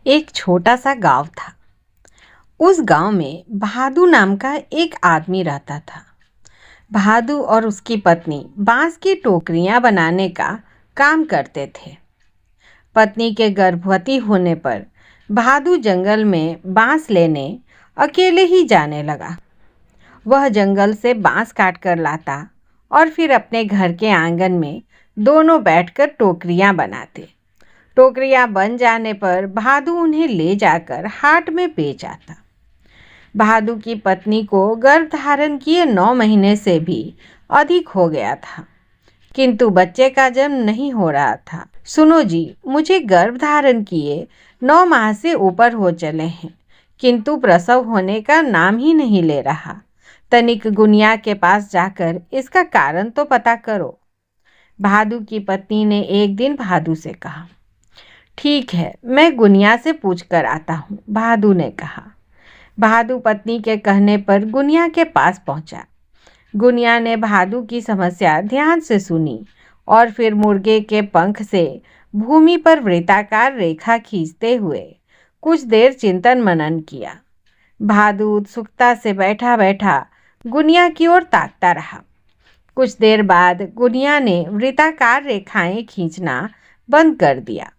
एक छोटा सा गांव था। उस गांव में भादू नाम का एक आदमी रहता था। भादू और उसकी पत्नी बांस की टोकरियां बनाने का काम करते थे। पत्नी के गर्भवती होने पर भादू जंगल में बांस लेने अकेले ही जाने लगा। वह जंगल से बांस काट कर लाता और फिर अपने घर के आंगन में दोनों बैठकर टोकरियां बनाते। टोकरियां बन जाने पर भादू उन्हें ले जाकर हाट में बेच आता। भादू की पत्नी को गर्भ धारण किए 9 महीने से भी अधिक हो गया था, किंतु बच्चे का जन्म नहीं हो रहा था। सुनो जी, मुझे गर्भ धारण किए 9 माह से ऊपर हो चले हैं, किंतु प्रसव होने का नाम ही नहीं ले रहा। तनिक गुनिया के पास जाकर इसका कारण तो पता करो। भादू की पत्नी ने एक दिन भादू से कहा। ठीक है, मैं गुनिया से पूछ कर आता हूँ, भादू ने कहा। भादू पत्नी के कहने पर गुनिया के पास पहुंचा। गुनिया ने भादू की समस्या ध्यान से सुनी और फिर मुर्गे के पंख से भूमि पर वृत्ताकार रेखा खींचते हुए कुछ देर चिंतन मनन किया। भादू उत्सुकता से बैठा बैठा गुनिया की ओर ताकता रहा। कुछ देर बाद गुनिया ने वृत्ताकार रेखाएं खींचना बंद कर दिया।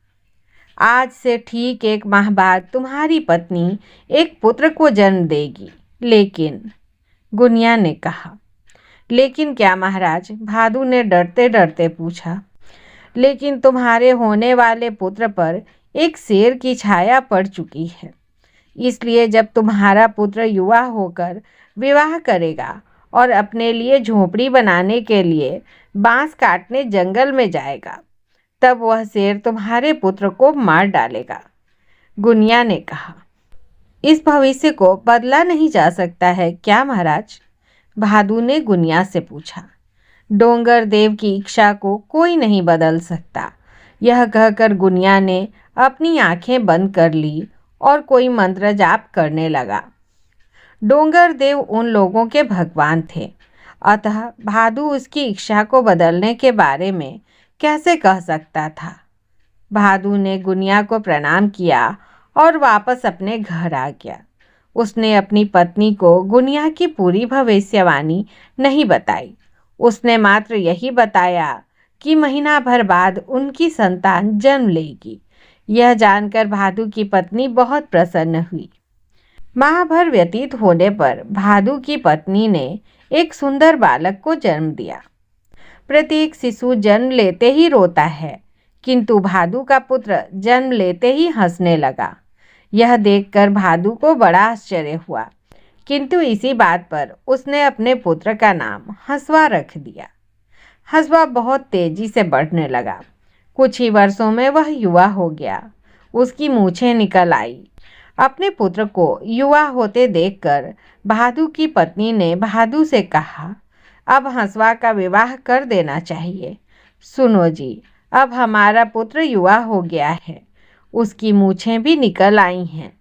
आज से ठीक 1 माह बाद तुम्हारी पत्नी एक पुत्र को जन्म देगी। लेकिन गुनिया ने कहा। लेकिन क्या महाराज? भादू ने डरते डरते पूछा। लेकिन तुम्हारे होने वाले पुत्र पर एक शेर की छाया पड़ चुकी है, इसलिए जब तुम्हारा पुत्र युवा होकर विवाह करेगा और अपने लिए झोपड़ी बनाने के लिए बांस काटने जंगल में जाएगा, तब वह शेर तुम्हारे पुत्र को मार डालेगा। गुनिया ने कहा। इस भविष्य को बदला नहीं जा सकता है क्या महाराज? भादू ने गुनिया से पूछा। डोंगर देव की इच्छा को कोई नहीं बदल सकता। यह कहकर गुनिया ने अपनी आंखें बंद कर ली और कोई मंत्र जाप करने लगा। डोंगर देव उन लोगों के भगवान थे, अतः भादू उसकी इच्छा को बदलने के बारे में कैसे कह सकता था। भादू ने गुनिया को प्रणाम किया और वापस अपने घर आ गया। उसने अपनी पत्नी को गुनिया की पूरी भविष्यवाणी नहीं बताई। उसने मात्र यही बताया कि महीना भर बाद उनकी संतान जन्म लेगी। यह जानकर भादू की पत्नी बहुत प्रसन्न हुई। माह भर व्यतीत होने पर भादू की पत्नी ने एक सुंदर बालक को जन्म दिया। प्रत्येक शिशु जन्म लेते ही रोता है, किंतु भादू का पुत्र जन्म लेते ही हंसने लगा। यह देखकर भादू को बड़ा आश्चर्य हुआ, किंतु इसी बात पर उसने अपने पुत्र का नाम हंसवा रख दिया। हंसवा बहुत तेजी से बढ़ने लगा। कुछ ही वर्षों में वह युवा हो गया। उसकी मूछें निकल आई। अपने पुत्र को युवा होते देखकर भादू की पत्नी ने भादू से कहा, अब हंसवा का विवाह कर देना चाहिए। सुनो जी, अब हमारा पुत्र युवा हो गया है, उसकी मूछें भी निकल आई हैं,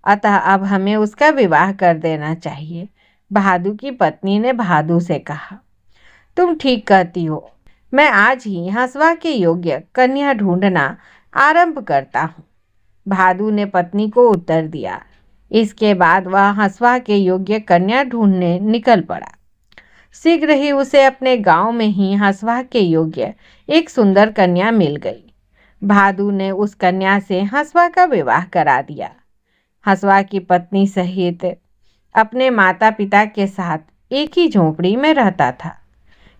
अतः अब हमें उसका विवाह कर देना चाहिए। भादू की पत्नी ने भादू से कहा। तुम ठीक कहती हो, मैं आज ही हंसवा के योग्य कन्या ढूंढना आरंभ करता हूँ। भादू ने पत्नी को उत्तर दिया। इसके बाद वह हंसवा के योग्य कन्या ढूंढने निकल पड़ा। शीघ्र ही उसे अपने गांव में ही हंसवा के योग्य एक सुंदर कन्या मिल गई। भादू ने उस कन्या से हंसवा का विवाह करा दिया। हंसवा की पत्नी सहित अपने माता पिता के साथ एक ही झोंपड़ी में रहता था,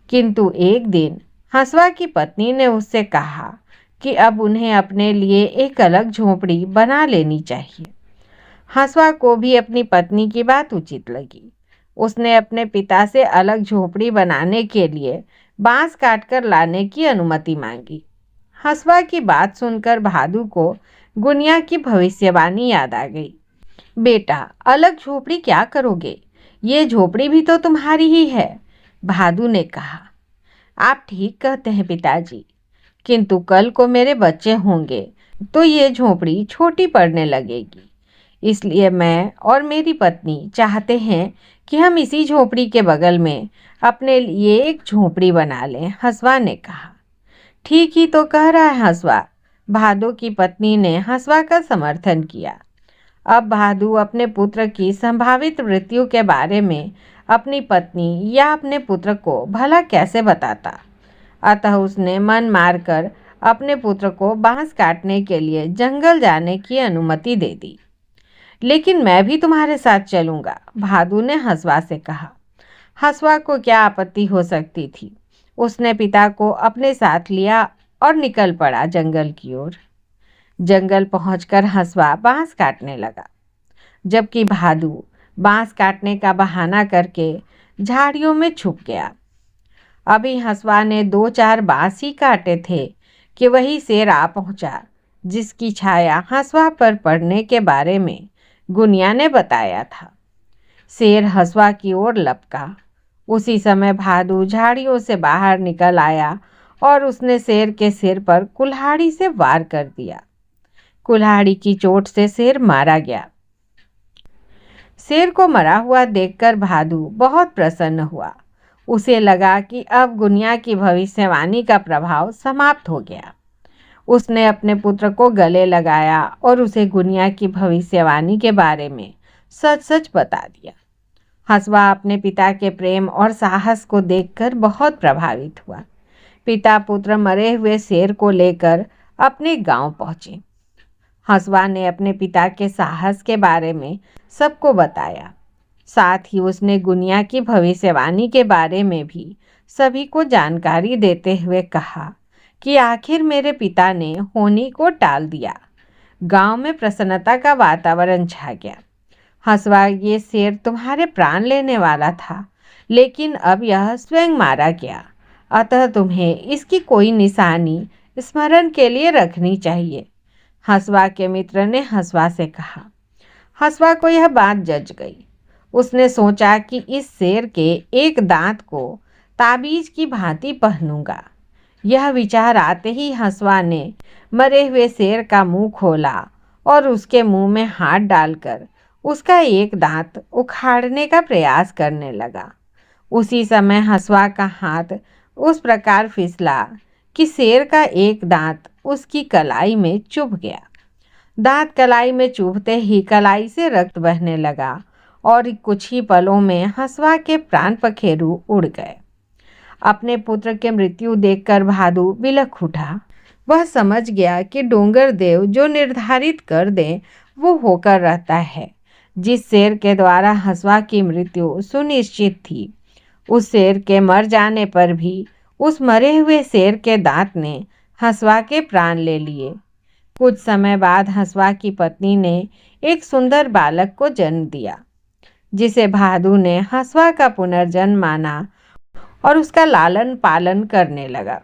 किंतु एक दिन हंसवा की पत्नी ने उससे कहा कि अब उन्हें अपने लिए एक अलग झोंपड़ी बना लेनी चाहिए। हंसवा को भी अपनी पत्नी की बात उचित लगी। उसने अपने पिता से अलग झोपड़ी बनाने के लिए बांस काटकर लाने की अनुमति मांगी। हंसवा की बात सुनकर भादू को गुनिया की भविष्यवाणी याद आ गई। बेटा, अलग झोपड़ी क्या करोगे? ये झोपड़ी भी तो तुम्हारी ही है, भादू ने कहा। आप ठीक कहते हैं पिताजी, किंतु कल को मेरे बच्चे होंगे तो ये झोपड़ी छोटी पड़ने लगेगी। इसलिए मैं और मेरी पत्नी चाहते हैं कि हम इसी झोपड़ी के बगल में अपने लिए एक झोपड़ी बना लें, हंसवा ने कहा। ठीक ही तो कह रहा है हंसवा, भादु की पत्नी ने हंसवा का समर्थन किया। अब भादु अपने पुत्र की संभावित मृत्यु के बारे में अपनी पत्नी या अपने पुत्र को भला कैसे बताता। अतः उसने मन मारकर अपने पुत्र को बांस काटने के लिए जंगल जाने की अनुमति दे दी। लेकिन मैं भी तुम्हारे साथ चलूंगा, भादु ने हंसवा से कहा। हंसवा को क्या आपत्ति हो सकती थी। उसने पिता को अपने साथ लिया और निकल पड़ा जंगल की ओर। जंगल पहुंचकर हंसवा बांस काटने लगा, जबकि भादु बांस काटने का बहाना करके झाड़ियों में छुप गया। अभी हंसवा ने 2-4 बांस ही काटे थे कि वही शेर आ पहुंचा, जिसकी छाया हंसवा पर पड़ने के बारे में गुनिया ने बताया था। शेर हंसवा की ओर लपका। उसी समय भादु झाड़ियों से बाहर निकल आया और उसने शेर के सिर पर कुल्हाड़ी से वार कर दिया। कुल्हाड़ी की चोट से शेर मारा गया। शेर को मरा हुआ देखकर भादु बहुत प्रसन्न हुआ। उसे लगा कि अब गुनिया की भविष्यवाणी का प्रभाव समाप्त हो गया। उसने अपने पुत्र को गले लगाया और उसे गुनिया की भविष्यवाणी के बारे में सच सच बता दिया। हंसवा अपने पिता के प्रेम और साहस को देखकर बहुत प्रभावित हुआ। पिता पुत्र मरे हुए शेर को लेकर अपने गांव पहुंचे। हंसवा ने अपने पिता के साहस के बारे में सबको बताया। साथ ही उसने गुनिया की भविष्यवाणी के बारे में भी सभी को जानकारी देते हुए कहा कि आखिर मेरे पिता ने होनी को टाल दिया। गांव में प्रसन्नता का वातावरण छा गया। हंसवा, ये शेर तुम्हारे प्राण लेने वाला था, लेकिन अब यह स्वयं मारा गया, अतः तुम्हें इसकी कोई निशानी स्मरण के लिए रखनी चाहिए, हंसवा के मित्र ने हंसवा से कहा। हंसवा को यह बात जच गई। उसने सोचा कि इस शेर के एक दांत को ताबीज की भांति पहनूंगा। यह विचार आते ही हंसवा ने मरे हुए शेर का मुंह खोला और उसके मुंह में हाथ डालकर उसका एक दांत उखाड़ने का प्रयास करने लगा। उसी समय हंसवा का हाथ उस प्रकार फिसला कि शेर का एक दांत उसकी कलाई में चुभ गया। दांत कलाई में चुभते ही कलाई से रक्त बहने लगा और कुछ ही पलों में हंसवा के प्राण पखेरु उड़ गए। अपने पुत्र के मृत्यु देखकर भादु बिलख उठा। वह समझ गया कि डोंगर देव जो निर्धारित कर दें वो होकर रहता है। जिस शेर के द्वारा हंसवा की मृत्यु सुनिश्चित थी, उस शेर के मर जाने पर भी उस मरे हुए शेर के दांत ने हंसवा के प्राण ले लिए। कुछ समय बाद हंसवा की पत्नी ने एक सुंदर बालक को जन्म दिया, जिसे भादु ने हंसवा का पुनर्जन्म माना और उसका लालन पालन करने लगा।